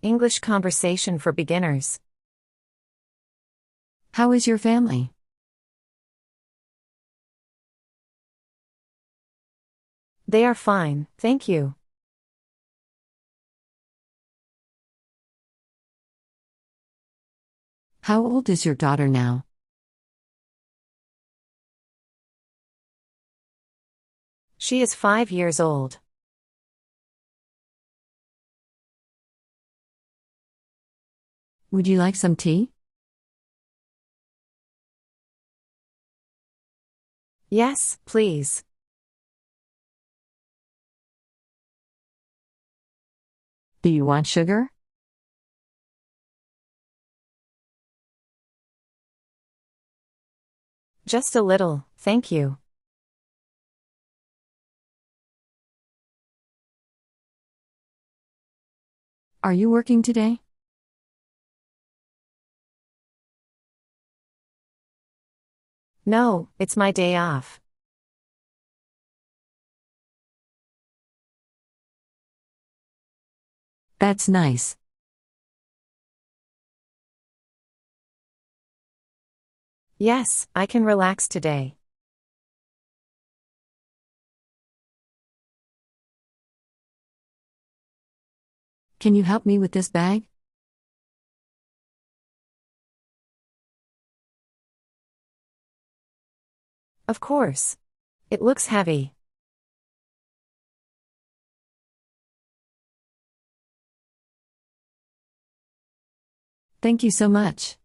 English conversation for beginners. How is your family? They are fine, thank you. How old is your daughter now? She is 5 years old. Would you like some tea? Yes, please. Do you want sugar? Just a little, thank you. Are you working today? No, it's my day off. That's nice. Yes, I can relax today. Can you help me with this bag? Of course. It looks heavy. Thank you so much.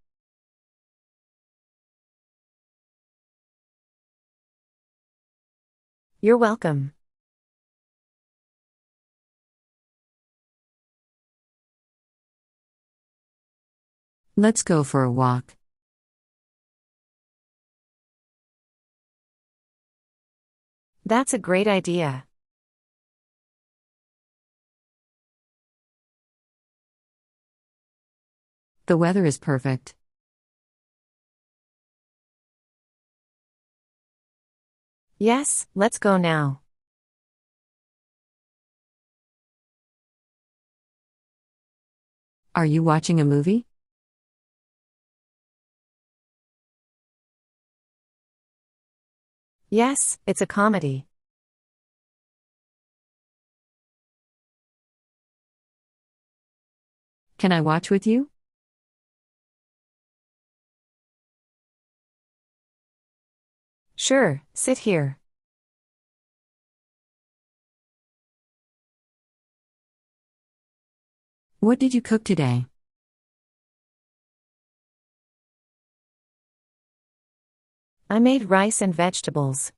You're welcome. Let's go for a walk. That's a great idea. The weather is perfect. Yes, let's go now. Are you watching a movie? Yes, it's a comedy. Can I watch with you? Sure, sit here. What did you cook today? I made rice and vegetables.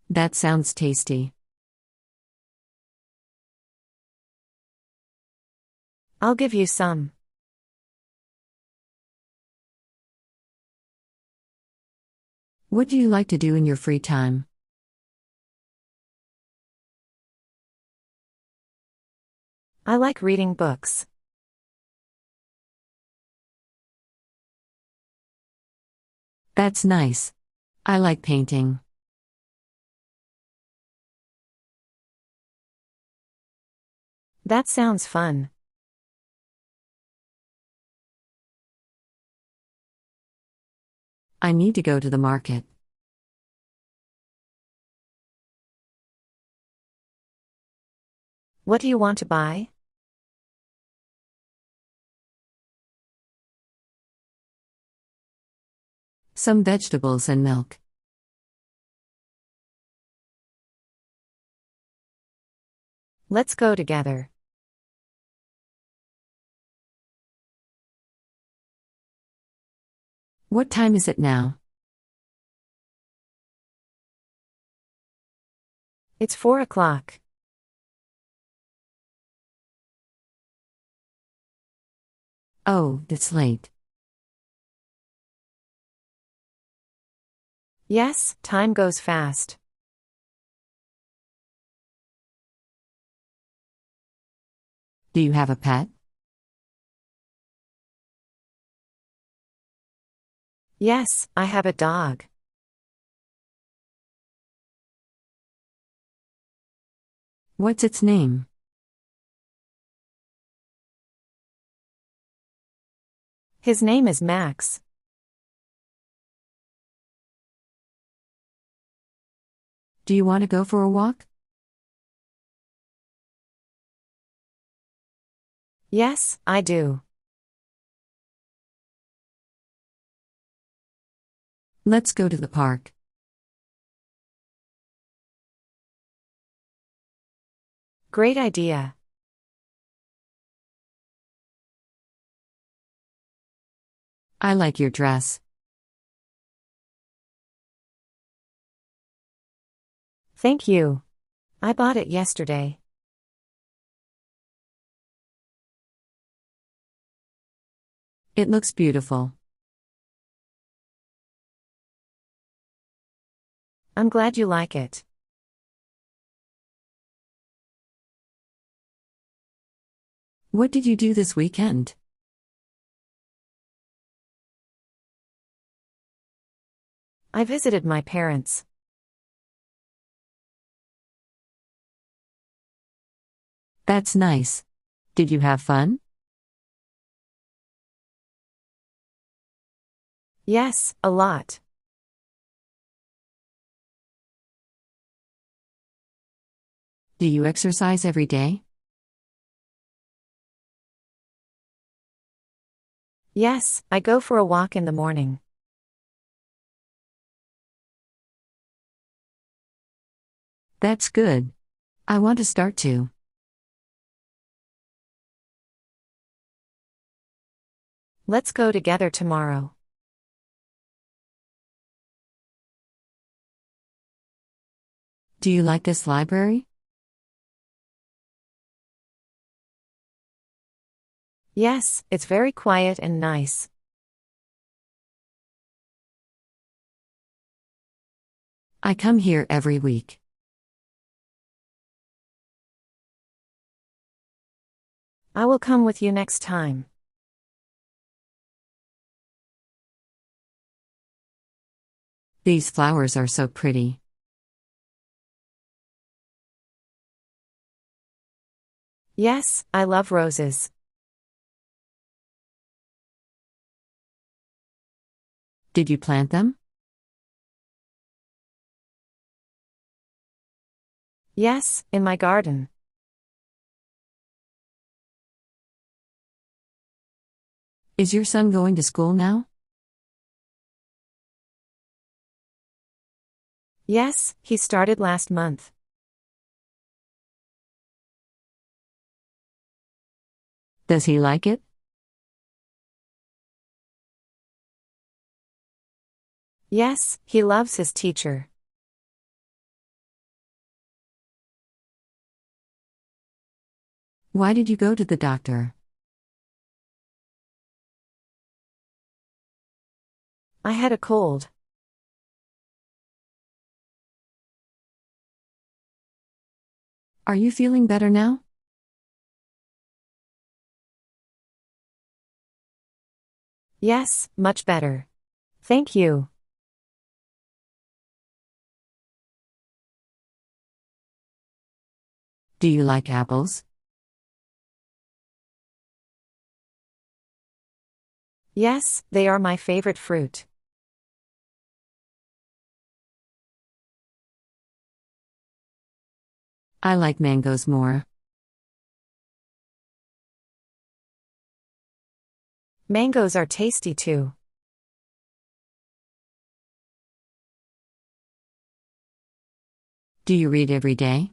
That sounds tasty. I'll give you some. What do you like to do in your free time? I like reading books. That's nice. I like painting. That sounds fun. I need to go to the market. What do you want to buy? Some vegetables and milk. Let's go together. What time is it now? It's 4 o'clock. Oh, it's late. Yes, time goes fast. Do you have a pet? Yes, I have a dog. What's its name? His name is Max. Do you want to go for a walk? Yes, I do. Let's go to the park. Great idea. I like your dress. Thank you. I bought it yesterday. It looks beautiful. I'm glad you like it. What did you do this weekend? I visited my parents. That's nice. Did you have fun? Yes, a lot. Do you exercise every day? Yes, I go for a walk in the morning. That's good. I want to start too. Let's go together tomorrow. Do you like this library? Yes, it's very quiet and nice. I come here every week. I will come with you next time. These flowers are so pretty. Yes, I love roses. Did you plant them? Yes, in my garden. Is your son going to school now? Yes, he started last month. Does he like it? Yes, he loves his teacher. Why did you go to the doctor? I had a cold. Are you feeling better now? Yes, much better. Thank you. Do you like apples? Yes, they are my favorite fruit. I like mangoes more. Mangoes are tasty too. Do you read every day?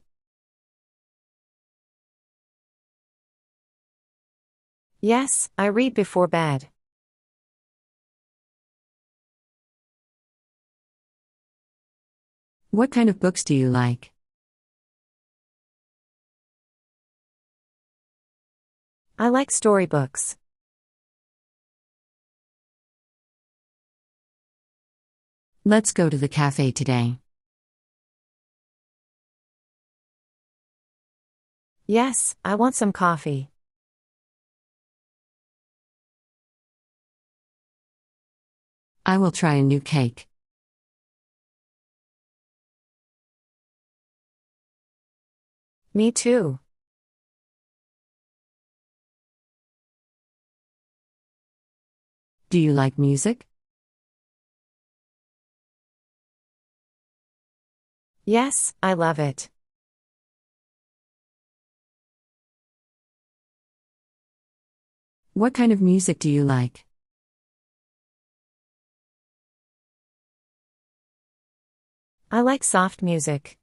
Yes, I read before bed. What kind of books do you like? I like storybooks. Let's go to the cafe today. Yes, I want some coffee. I will try a new cake. Me too. Do you like music? Yes, I love it. What kind of music do you like? I like soft music.